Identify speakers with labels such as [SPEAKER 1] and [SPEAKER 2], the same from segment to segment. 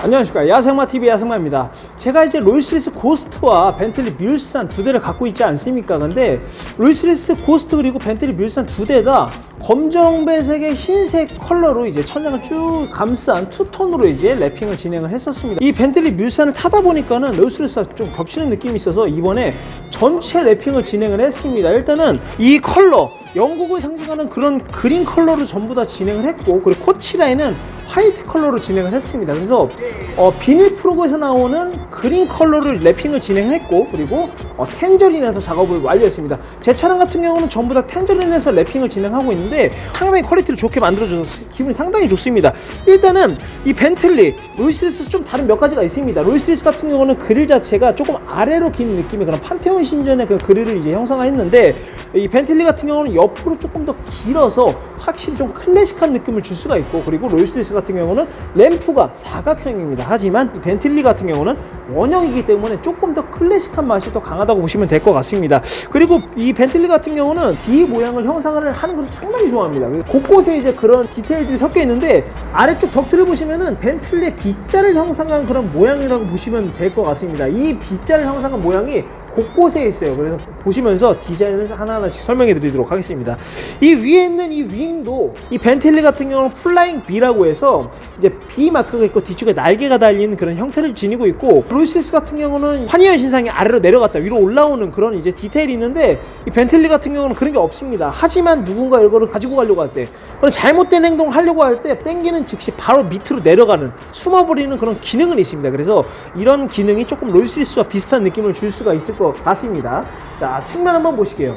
[SPEAKER 1] 안녕하십니까, 야생마TV 야생마입니다. 제가 이제 롤스리스 고스트와 벤틀리 뮬산 두 대를 갖고 있지 않습니까? 근데 롤스리스 고스트 그리고 벤틀리 뮬산 두 대 다 검정 배색의 흰색 컬러로 이제 천장을 쭉 감싼 투톤으로 이제 랩핑을 진행을 했었습니다. 이 벤틀리 뮬산을 타다 보니까는 롤스리스와 좀 겹치는 느낌이 있어서 이번에 전체 랩핑을 진행을 했습니다. 일단은 이 컬러, 영국을 상징하는 그런 그린 컬러로 전부 다 진행을 했고, 그리고 코치 라인은 화이트 컬러로 진행을 했습니다. 그래서 비닐 프로그에서 나오는 그린 컬러를 랩핑을 진행했고, 그리고 텐저린에서 작업을 완료했습니다. 제 차량 같은 경우는 전부 다 텐저린에서 랩핑을 진행하고 있는데 상당히 퀄리티를 좋게 만들어줘서 기분이 상당히 좋습니다. 일단은 이 벤틀리 롤스리스 좀 다른 몇 가지가 있습니다. 롤스리스 같은 경우는 그릴 자체가 조금 아래로 긴 느낌의 그런 판테온 신전의 그 그릴을 이제 형성했는데, 이 벤틀리 같은 경우는 옆으로 조금 더 길어서 확실히 좀 클래식한 느낌을 줄 수가 있고, 그리고 롤스리스 같은 경우는 램프가 사각형입니다. 하지만 이 벤틀리 같은 경우는 원형이기 때문에 조금 더 클래식한 맛이 더 강하다고 보시면 될 것 같습니다. 그리고 이 벤틀리 같은 경우는 B 모양을 형상을 하는 것을 상당히 좋아합니다. 곳곳에 이제 그런 디테일들이 섞여 있는데, 아래쪽 덕트를 보시면은 벤틀리의 B자를 형상한 그런 모양이라고 보시면 될 것 같습니다. 이 B자를 형상한 모양이 곳곳에 있어요. 그래서 보시면서 디자인을 하나하나씩 설명해 드리도록 하겠습니다. 이 위에 있는 이 윙도 이 벤틀리 같은 경우는 플라잉 B라고 해서 이제 B 마크가 있고 뒤쪽에 날개가 달린 그런 형태를 지니고 있고, 롤스리스 같은 경우는 환희의 신상이 아래로 내려갔다 위로 올라오는 그런 이제 디테일이 있는데, 이 벤틀리 같은 경우는 그런 게 없습니다. 하지만 누군가 이거를 가지고 가려고 할 때, 그런 잘못된 행동을 하려고 할 때 땡기는 즉시 바로 밑으로 내려가는, 숨어버리는 그런 기능은 있습니다. 그래서 이런 기능이 조금 롤스리스와 비슷한 느낌을 줄 수가 있을 것 같습니다. 자, 측면 한번 보실게요.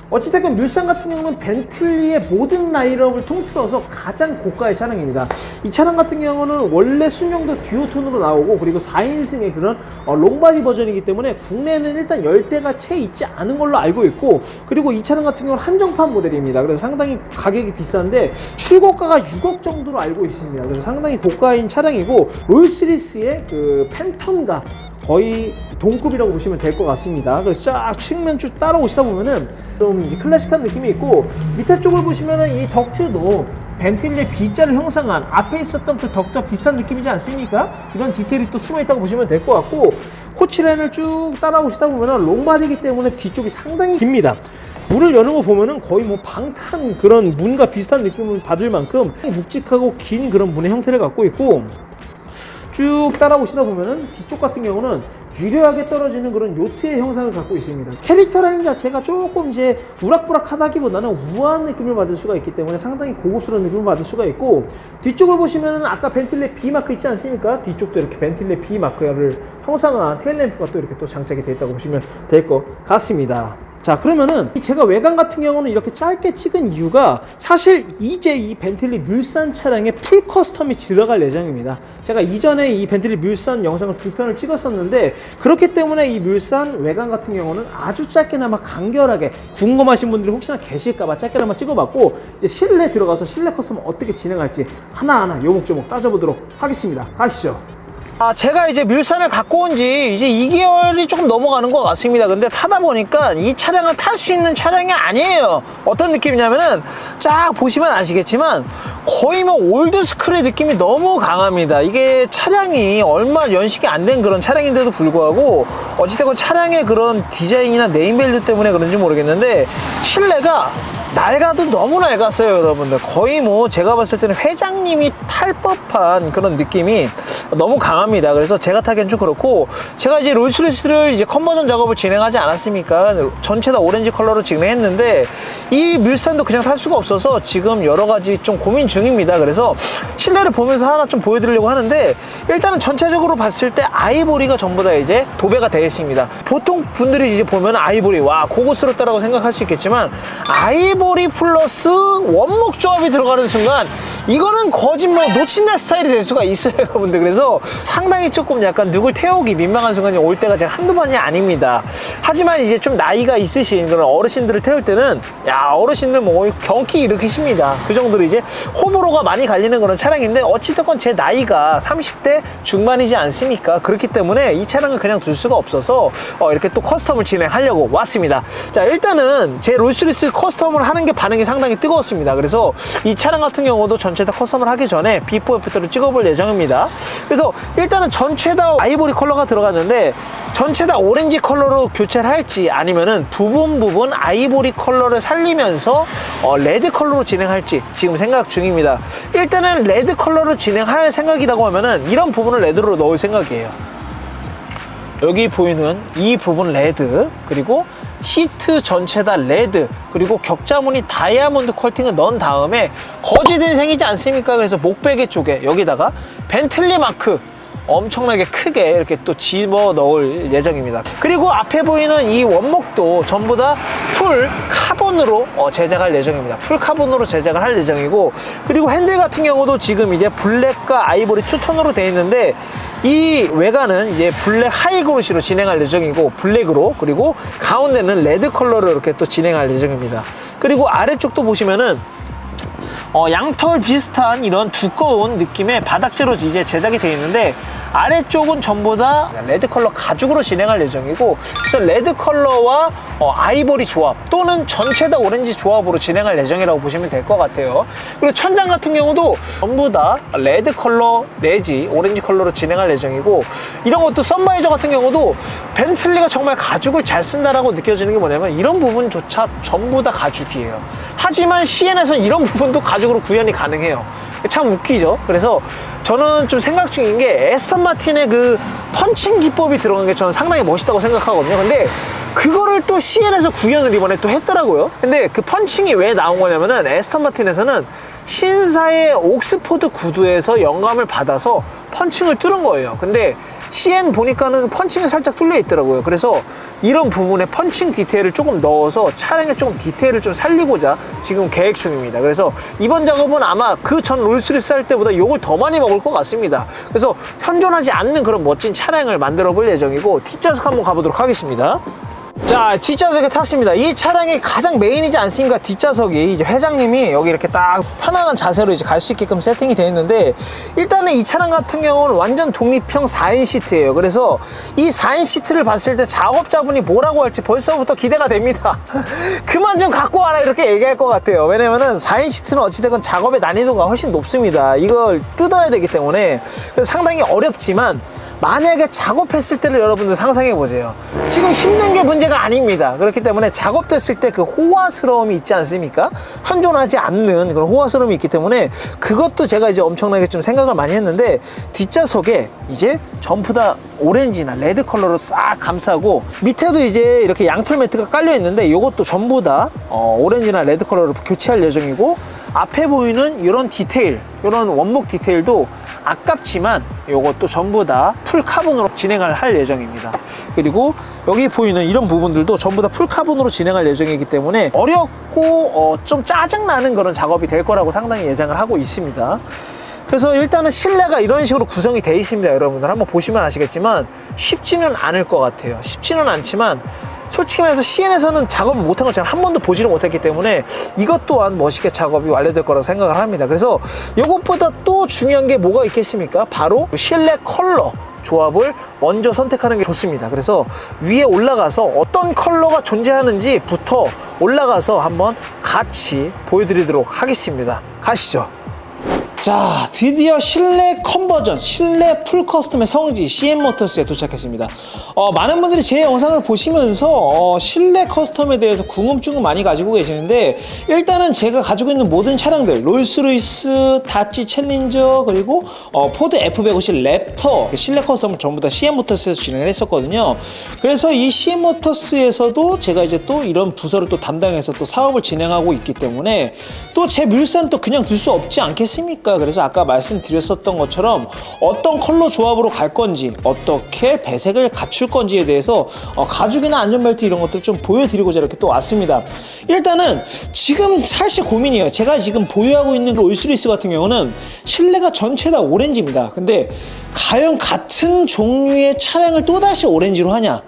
[SPEAKER 1] 어찌됐건 뮬산 같은 경우는 벤틀리의 모든 라인업을 통틀어서 가장 고가의 차량입니다. 이 차량 같은 경우는 원래 순정도 듀오톤으로 나오고, 그리고 4인승의 그런 롱바디 버전이기 때문에 국내에는 일단 10대가 채 있지 않은 걸로 알고 있고, 그리고 이 차량 같은 경우는 한정판 모델입니다. 그래서 상당히 가격이 비싼데 출고가가 6억 정도로 알고 있습니다. 그래서 상당히 고가인 차량이고, 롤스리스의 그 팬텀과 거의 동급이라고 보시면 될 것 같습니다. 그래서 쫙 측면 쭉 따라오시다 보면은 좀 이제 클래식한 느낌이 있고, 밑에 쪽을 보시면은 이 덕트도 벤틀리의 B자를 형상한 앞에 있었던 그 덕트와 비슷한 느낌이지 않습니까? 이런 디테일이 또 숨어 있다고 보시면 될 것 같고, 코치라인을 쭉 따라오시다 보면은 롱바디이기 때문에 뒤쪽이 상당히 깁니다. 문을 여는 거 보면은 거의 뭐 방탄 그런 문과 비슷한 느낌을 받을 만큼 묵직하고 긴 그런 문의 형태를 갖고 있고, 쭉 따라오시다 보면은 뒤쪽 같은 경우는 유려하게 떨어지는 그런 요트의 형상을 갖고 있습니다. 캐릭터 라인 자체가 조금 이제 우락부락하다기보다는 우아한 느낌을 받을 수가 있기 때문에 상당히 고급스러운 느낌을 받을 수가 있고, 뒤쪽을 보시면은 아까 벤틀리 B 마크 있지 않습니까? 뒤쪽도 이렇게 벤틀리 B 마크를 형상한 테일램프가 또 이렇게 또 장착이 되어 있다고 보시면 될 것 같습니다. 자, 그러면은 제가 외관 같은 경우는 이렇게 짧게 찍은 이유가, 사실 이제 이 벤틀리 뮬산 차량에 풀 커스텀이 들어갈 예정입니다. 제가 이전에 이 벤틀리 뮬산 영상을 2편을 찍었었는데, 그렇기 때문에 이 뮬산 외관 같은 경우는 아주 짧게나마 간결하게, 궁금하신 분들이 혹시나 계실까봐 짧게나마 찍어봤고, 이제 실내 들어가서 실내 커스텀을 어떻게 진행할지 하나하나 요목조목 따져보도록 하겠습니다. 가시죠.
[SPEAKER 2] 제가 이제 뮬산을 갖고 온 지 이제 2개월이 조금 넘어가는 것 같습니다. 근데 타다 보니까 이 차량을 탈 수 있는 차량이 아니에요. 어떤 느낌이냐면은 쫙 보시면 아시겠지만 거의 뭐 올드스쿨의 느낌이 너무 강합니다. 이게 차량이 얼마 연식이 안 된 그런 차량인데도 불구하고 어찌됐건 차량의 그런 디자인이나 네임밸류 때문에 그런지 모르겠는데 실내가 낡아도 너무 낡았어요, 여러분들. 거의 뭐 제가 봤을 때는 회장님이 탈 법한 그런 느낌이 너무 강합니다. 그래서 제가 타기엔 좀 그렇고, 제가 이제 롤스리스를 이제 컨버전 작업을 진행하지 않았습니까? 전체 다 오렌지 컬러로 진행했는데, 이 뮬산도 그냥 탈 수가 없어서 지금 여러 가지 좀 고민 중입니다. 그래서 실내를 보면서 하나 좀 보여드리려고 하는데, 일단은 전체적으로 봤을 때 아이보리가 전부 다 이제 도배가 되어 있습니다. 보통 분들이 이제 보면 아이보리, 와, 고급스럽다라고 생각할 수 있겠지만, 아이보리 플러스 원목 조합이 들어가는 순간 이거는 거짓 뭐 놓친다 스타일이 될 수가 있어요, 여러분들. 그래서 상당히 조금 약간 누굴 태우기 민망한 순간이 올 때가 제가 한두 번이 아닙니다. 하지만 이제 좀 나이가 있으신 그런 어르신들을 태울 때는, 야, 어르신들 뭐 경기 일으키십니다. 그 정도로 이제 호불호가 많이 갈리는 그런 차량인데, 어찌됐건 제 나이가 30대 중반이지 않습니까? 그렇기 때문에 이 차량을 그냥 둘 수가 없어서 이렇게 또 커스텀을 진행하려고 왔습니다. 자, 일단은 제 롤스리스 커스텀을 하는 게 반응이 상당히 뜨거웠습니다. 그래서 이 차량 같은 경우도 전체 다 커스텀을 하기 전에 비포 애프터를 찍어볼 예정입니다. 그래서 일단은 전체 다 아이보리 컬러가 들어갔는데 전체 다 오렌지 컬러로 교체를 할지 아니면은 부분 아이보리 컬러를 살리면서 레드 컬러로 진행할지 지금 생각 중입니다. 일단은 레드 컬러로 진행할 생각이라고 하면은 이런 부분을 레드로 넣을 생각이에요. 여기 보이는 이 부분 레드, 그리고 시트 전체 다 레드, 그리고 격자무늬 다이아몬드 컬팅을 넣은 다음에 거지들이 생기지 않습니까? 그래서 목베개 쪽에 여기다가 벤틀리 마크 엄청나게 크게 이렇게 또 집어 넣을 예정입니다. 그리고 앞에 보이는 이 원목도 전부 다 풀 카본으로 제작할 예정입니다. 풀 카본으로 제작을 할 예정이고, 그리고 핸들 같은 경우도 지금 이제 블랙과 아이보리 투톤으로 되어 있는데 이 외관은 이제 블랙 하이그로시로 진행할 예정이고, 블랙으로, 그리고 가운데는 레드 컬러로 이렇게 또 진행할 예정입니다. 그리고 아래쪽도 보시면은 양털 비슷한 이런 두꺼운 느낌의 바닥재로 이제 제작이 되어 있는데 아래쪽은 전부 다 레드 컬러 가죽으로 진행할 예정이고, 그래서 레드 컬러와 아이보리 조합 또는 전체 다 오렌지 조합으로 진행할 예정이라고 보시면 될 것 같아요. 그리고 천장 같은 경우도 전부 다 레드 컬러 내지 오렌지 컬러로 진행할 예정이고, 이런 것도 선바이저 같은 경우도 벤틀리가 정말 가죽을 잘 쓴다라고 느껴지는 게 뭐냐면 이런 부분조차 전부 다 가죽이에요. 하지만 CN에서는 이런 부분도 가죽으로 구현이 가능해요. 참 웃기죠. 그래서 저는 좀 생각 중인 게 에스턴 마틴의 그 펀칭 기법이 들어간 게 저는 상당히 멋있다고 생각하거든요. 근데 그거를 또 CN에서 구현을 이번에 또 했더라고요. 근데 그 펀칭이 왜 나온 거냐면은 에스턴 마틴에서는 신사의 옥스포드 구두에서 영감을 받아서 펀칭을 뚫은 거예요. 근데 CN 보니까는 펀칭이 살짝 뚫려 있더라고요. 그래서 이런 부분에 펀칭 디테일을 조금 넣어서 차량에 조금 디테일을 좀 살리고자 지금 계획 중입니다. 그래서 이번 작업은 아마 그 전 롤스로이스 할 때보다 욕을 더 많이 먹을 것 같습니다. 그래서 현존하지 않는 그런 멋진 차량을 만들어 볼 예정이고, 뒷좌석 한번 가보도록 하겠습니다. 자, 뒷좌석에 탔습니다. 이 차량의 가장 메인이지 않습니까? 뒷좌석이 이제 회장님이 여기 이렇게 딱 편안한 자세로 이제 갈 수 있게끔 세팅이 되어 있는데, 일단은 이 차량 같은 경우는 완전 독립형 4인 시트예요. 그래서 이 4인 시트를 봤을 때 작업자분이 뭐라고 할지 벌써부터 기대가 됩니다. 그만 좀 갖고 와라 이렇게 얘기할 것 같아요. 왜냐면은 4인 시트는 어찌됐건 작업의 난이도가 훨씬 높습니다. 이걸 뜯어야 되기 때문에 상당히 어렵지만, 만약에 작업했을 때를 여러분들 상상해 보세요. 지금 힘든 게 문제가 아닙니다. 그렇기 때문에 작업됐을 때 그 호화스러움이 있지 않습니까? 현존하지 않는 그런 호화스러움이 있기 때문에 그것도 제가 이제 엄청나게 좀 생각을 많이 했는데, 뒷좌석에 이제 전부 다 오렌지나 레드 컬러로 싹 감싸고, 밑에도 이제 이렇게 양털 매트가 깔려 있는데 이것도 전부 다 오렌지나 레드 컬러로 교체할 예정이고, 앞에 보이는 이런 디테일, 이런 원목 디테일도 아깝지만 이것도 전부 다 풀 카본으로 진행을 할 예정입니다. 그리고 여기 보이는 이런 부분들도 전부 다 풀 카본으로 진행할 예정이기 때문에 어렵고 좀 짜증나는 그런 작업이 될 거라고 상당히 예상을 하고 있습니다. 그래서 일단은 실내가 이런 식으로 구성이 되어 있습니다. 여러분들 한번 보시면 아시겠지만 쉽지는 않을 것 같아요. 쉽지는 않지만 솔직히 말해서 CN에서는 작업을 못한 걸 제가 한 번도 보지를 못했기 때문에 이것 또한 멋있게 작업이 완료될 거라고 생각을 합니다. 그래서 이것보다 또 중요한 게 뭐가 있겠습니까? 바로 실내 컬러 조합을 먼저 선택하는 게 좋습니다. 그래서 위에 올라가서 어떤 컬러가 존재하는지부터 올라가서 한번 같이 보여드리도록 하겠습니다. 가시죠. 자, 드디어 실내 컨버전, 실내 풀 커스텀의 성지 CN모터스에 도착했습니다. 많은 분들이 제 영상을 보시면서 실내 커스텀에 대해서 궁금증을 많이 가지고 계시는데, 일단은 제가 가지고 있는 모든 차량들, 롤스로이스, 다치 챌린저, 그리고 포드 F150 랩터 실내 커스텀을 전부 다 CN모터스에서 진행을 했었거든요. 그래서 이 CN모터스에서도 제가 이제 또 이런 부서를 또 담당해서 또 사업을 진행하고 있기 때문에 또 제 물산 또 그냥 둘 수 없지 않겠습니까? 그래서 아까 말씀드렸었던 것처럼 어떤 컬러 조합으로 갈 건지, 어떻게 배색을 갖출 건지에 대해서 가죽이나 안전벨트 이런 것들 좀 보여드리고자 이렇게 또 왔습니다. 일단은 지금 사실 고민이에요. 제가 지금 보유하고 있는 롤스로이스 같은 경우는 실내가 전체 다 오렌지입니다. 근데 과연 같은 종류의 차량을 또다시 오렌지로 하냐,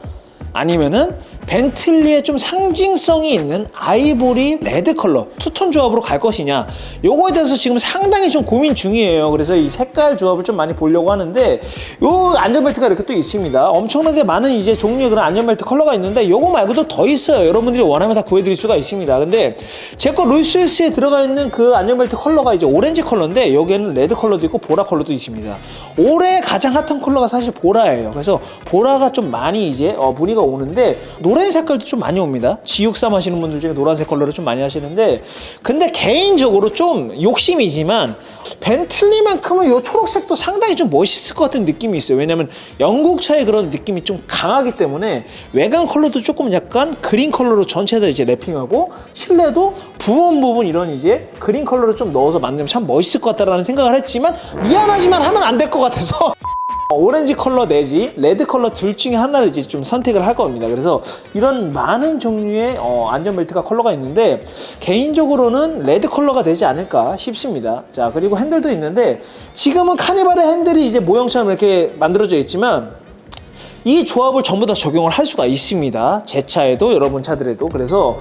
[SPEAKER 2] 아니면은 벤틀리의 좀 상징성이 있는 아이보리 레드 컬러 투톤 조합으로 갈 것이냐, 요거에 대해서 지금 상당히 좀 고민 중이에요. 그래서 이 색깔 조합을 좀 많이 보려고 하는데, 요 안전벨트가 이렇게 또 있습니다. 엄청나게 많은 이제 종류의 그런 안전벨트 컬러가 있는데 요거 말고도 더 있어요. 여러분들이 원하면 다 구해드릴 수가 있습니다. 근데 제 거 로이스에 들어가 있는 그 안전벨트 컬러가 이제 오렌지 컬러인데, 여기에는 레드 컬러도 있고 보라 컬러도 있습니다. 올해 가장 핫한 컬러가 사실 보라예요. 그래서 보라가 좀 많이 이제 문의가 오는데, 노란 색깔도 좀 많이 옵니다. G63 하시는 분들 중에 노란색 컬러를 좀 많이 하시는데, 근데 개인적으로 좀 욕심이지만 벤틀리만큼은 요 초록색도 상당히 좀 멋있을 것 같은 느낌이 있어요. 왜냐면 영국차의 그런 느낌이 좀 강하기 때문에 외관 컬러도 조금 약간 그린 컬러로 전체 다 이제 랩핑하고, 실내도 부분 이런 이제 그린 컬러를 좀 넣어서 만들면 참 멋있을 것 같다라는 생각을 했지만, 미안하지만 하면 안 될 것 같아서 오렌지 컬러 내지 레드 컬러 둘 중에 하나를 이제 좀 선택을 할 겁니다. 그래서 이런 많은 종류의 안전벨트가 컬러가 있는데, 개인적으로는 레드 컬러가 되지 않을까 싶습니다. 자, 그리고 핸들도 있는데, 지금은 카니발의 핸들이 이제 모형처럼 이렇게 만들어져 있지만 이 조합을 전부 다 적용을 할 수가 있습니다. 제 차에도 여러분 차들에도. 그래서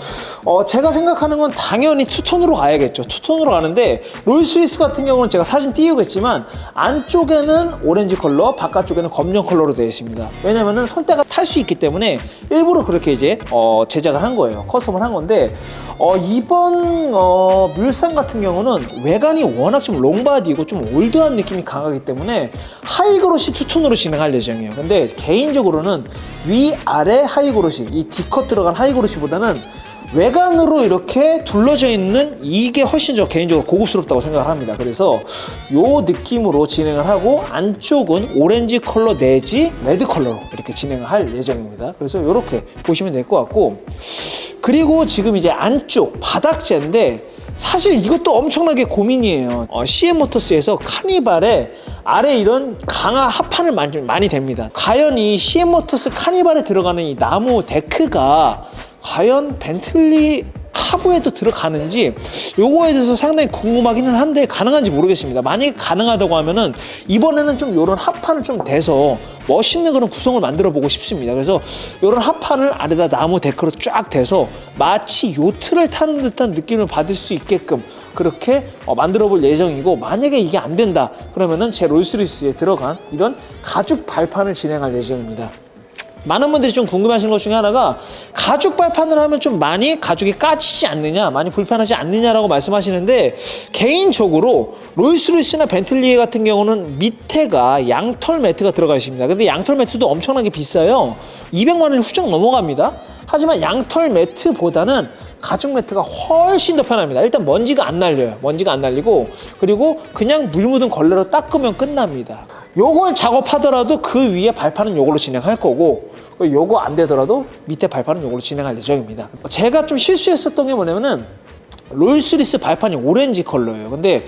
[SPEAKER 2] 제가 생각하는 건 당연히 투톤으로 가야겠죠. 투톤으로 가는데, 롤스로이스 같은 경우는 제가 사진 띄우겠지만 안쪽에는 오렌지 컬러, 바깥쪽에는 검정 컬러로 되어 있습니다. 왜냐면은 손때가 탈 수 있기 때문에 일부러 그렇게 이제 제작을 한 거예요. 커스텀을 한 건데, 이번 뮬산 같은 경우는 외관이 워낙 좀 롱바디이고 좀 올드한 느낌이 강하기 때문에 하이그로시 투톤으로 진행할 예정이에요. 근데 개인적으로는 위아래 하이그로시, 이 D컷 들어간 하이그로시보다는 외관으로 이렇게 둘러져 있는 이게 훨씬 저 개인적으로 고급스럽다고 생각을 합니다. 그래서 요 느낌으로 진행을 하고, 안쪽은 오렌지 컬러 내지 레드 컬러로 이렇게 진행을 할 예정입니다. 그래서 이렇게 보시면 될 것 같고, 그리고 지금 이제 안쪽 바닥재인데, 사실 이것도 엄청나게 고민이에요. CM모터스에서 카니발에 아래 이런 강화 합판을 많이 댑니다. 과연 이 CM모터스 카니발에 들어가는 이 나무 데크가 과연 벤틀리 하부에도 들어가는지, 요거에 대해서 상당히 궁금하기는 한데 가능한지 모르겠습니다. 만약에 가능하다고 하면은 이번에는 좀 요런 합판을 좀 대서 멋있는 그런 구성을 만들어 보고 싶습니다. 그래서 요런 합판을 아래다 나무 데크로 쫙 대서 마치 요트를 타는 듯한 느낌을 받을 수 있게끔 그렇게 만들어 볼 예정이고, 만약에 이게 안 된다 그러면은 제 롤스로이스에 들어간 이런 가죽 발판을 진행할 예정입니다. 많은 분들이 좀 궁금해하시는 것 중에 하나가, 가죽 발판을 하면 좀 많이 가죽이 까지지 않느냐, 많이 불편하지 않느냐라고 말씀하시는데, 개인적으로 롤스로이스나 벤틀리 같은 경우는 밑에가 양털 매트가 들어가 있습니다. 근데 양털 매트도 엄청나게 비싸요. 200만 원이 훌쩍 넘어갑니다. 하지만 양털 매트보다는 가죽 매트가 훨씬 더 편합니다. 일단 먼지가 안 날려요. 먼지가 안 날리고, 그리고 그냥 물 묻은 걸레로 닦으면 끝납니다. 요걸 작업하더라도 그 위에 발판은 요걸로 진행할 거고, 요거 안 되더라도 밑에 발판은 요걸로 진행할 예정입니다. 제가 좀 실수했었던 게 뭐냐면은, 롤스로이스 발판이 오렌지 컬러예요. 근데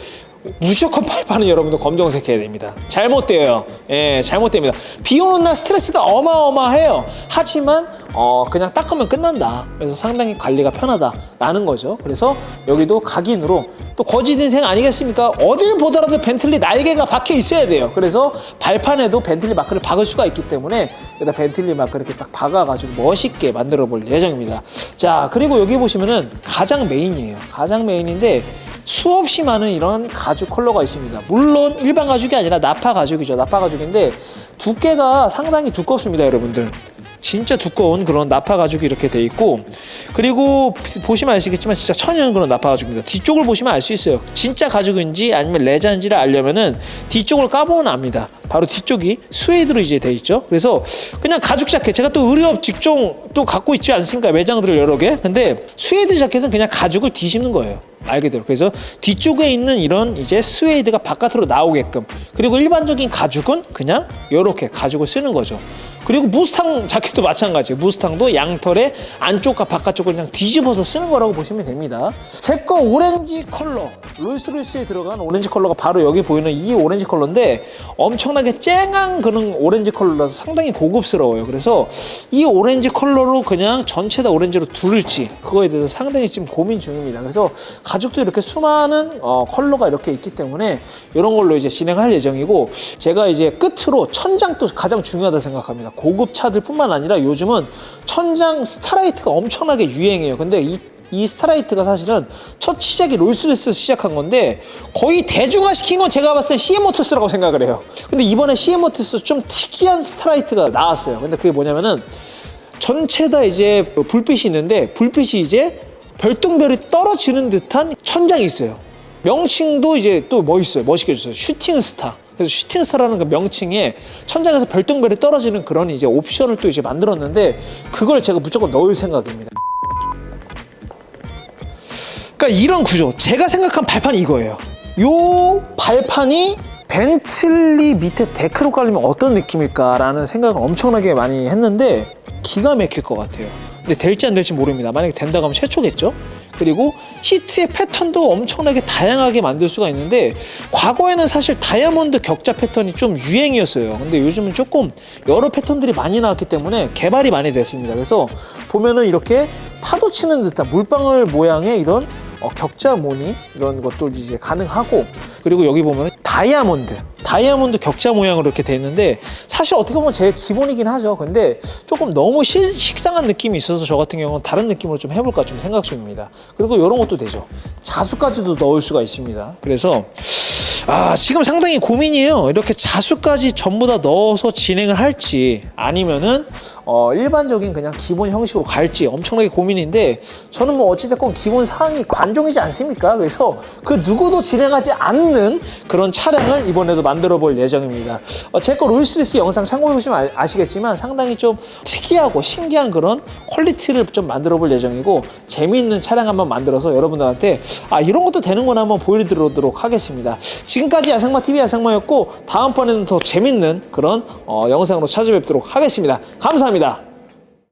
[SPEAKER 2] 무조건 발판은 여러분들 검정색 해야 됩니다. 잘못돼요. 예, 잘못됩니다. 비 오는 날 스트레스가 어마어마해요. 하지만 그냥 닦으면 끝난다. 그래서 상당히 관리가 편하다라는 거죠. 그래서 여기도 각인으로, 또 거짓 인생 아니겠습니까? 어딜 보더라도 벤틀리 날개가 박혀 있어야 돼요. 그래서 발판에도 벤틀리 마크를 박을 수가 있기 때문에 여기다 벤틀리 마크 이렇게 딱 박아가지고 멋있게 만들어 볼 예정입니다. 자, 그리고 여기 보시면은 가장 메인이에요. 가장 메인인데, 수없이 많은 이런 가죽 컬러가 있습니다. 물론 일반 가죽이 아니라 나파 가죽이죠. 나파 가죽인데 두께가 상당히 두껍습니다, 여러분들. 진짜 두꺼운 그런 나파 가죽이 이렇게 돼 있고, 그리고 보시면 아시겠지만 진짜 천연 그런 나파 가죽입니다. 뒤쪽을 보시면 알 수 있어요. 진짜 가죽인지 아니면 레자인지를 알려면은 뒤쪽을 까보면 압니다. 바로 뒤쪽이 스웨이드로 이제 돼 있죠. 그래서 그냥 가죽 자켓, 제가 또 의류업 직종 또 갖고 있지 않습니까? 매장들을 여러 개. 근데 스웨이드 자켓은 그냥 가죽을 뒤집는 거예요. 말 그대로. 그래서 뒤쪽에 있는 이런 이제 스웨이드가 바깥으로 나오게끔, 그리고 일반적인 가죽은 그냥 이렇게 가죽을 쓰는 거죠. 그리고 무스탕 자켓도 마찬가지예요. 무스탕도 양털에 안쪽과 바깥쪽을 그냥 뒤집어서 쓰는 거라고 보시면 됩니다. 제 거 오렌지 컬러, 롤스로이스에 들어간 오렌지 컬러가 바로 여기 보이는 이 오렌지 컬러인데, 엄청나게 쨍한 그런 오렌지 컬러라서 상당히 고급스러워요. 그래서 이 오렌지 컬러로 그냥 전체 다 오렌지로 두를지, 그거에 대해서 상당히 지금 고민 중입니다. 그래서 가죽도 이렇게 수많은 컬러가 이렇게 있기 때문에 이런 걸로 이제 진행할 예정이고, 제가 이제 끝으로 천장도 가장 중요하다 생각합니다. 고급 차들뿐만 아니라 요즘은 천장 스타라이트가 엄청나게 유행해요. 근데 이 스타라이트가 사실은 첫 시작이 롤스로이스에서 시작한 건데 거의 대중화시킨 건 제가 봤을 때 CM모터스라고 생각을 해요. 근데 이번에 CM모터스 좀 특이한 스타라이트가 나왔어요. 근데 그게 뭐냐면은 전체 다 이제 불빛이 있는데 불빛이 이제 별똥별이 떨어지는 듯한 천장이 있어요. 명칭도 이제 또 멋있어요. 멋있게 해줬어요. 슈팅스타. 그래서 슈팅스타라는 그 명칭에 천장에서 별똥별이 떨어지는 그런 이제 옵션을 또 이제 만들었는데 그걸 제가 무조건 넣을 생각입니다. 그러니까 이런 구조. 제가 생각한 발판이 이거예요. 요 발판이 벤틀리 밑에 데크로 깔리면 어떤 느낌일까라는 생각을 엄청나게 많이 했는데 기가 막힐 것 같아요. 근데 될지 안 될지 모릅니다. 만약에 된다고 하면 최초겠죠? 그리고 시트의 패턴도 엄청나게 다양하게 만들 수가 있는데 과거에는 사실 다이아몬드 격자 패턴이 좀 유행이었어요. 근데 요즘은 조금 여러 패턴들이 많이 나왔기 때문에 개발이 많이 됐습니다. 그래서 보면은 이렇게 파도 치는 듯한 물방울 모양의 이런 격자 무늬 이런 것도 이제 가능하고 그리고 여기 보면 다이아몬드 격자 모양으로 이렇게 돼 있는데 사실 어떻게 보면 제일 기본이긴 하죠. 근데 조금 너무 식상한 느낌이 있어서 저 같은 경우는 다른 느낌으로 좀 해볼까 좀 생각 중입니다. 그리고 이런 것도 되죠. 자수까지도 넣을 수가 있습니다. 그래서 지금 상당히 고민이에요. 이렇게 자수까지 전부 다 넣어서 진행을 할지 아니면은 일반적인 그냥 기본 형식으로 갈지 엄청나게 고민인데 저는 뭐 어찌됐건 기본 사항이 관종이지 않습니까? 그래서 그 누구도 진행하지 않는 그런 차량을 이번에도 만들어 볼 예정입니다. 제 거 롤스로이스 영상 참고해 보시면 아시겠지만 상당히 좀 특이하고 신기한 그런 퀄리티를 좀 만들어 볼 예정이고 재미있는 차량 한번 만들어서 여러분들한테 이런 것도 되는구나 한번 보여드리도록 하겠습니다. 지금까지 야생마TV 야생마였고 다음번에는 더 재밌는 그런 영상으로 찾아뵙도록 하겠습니다. 감사합니다.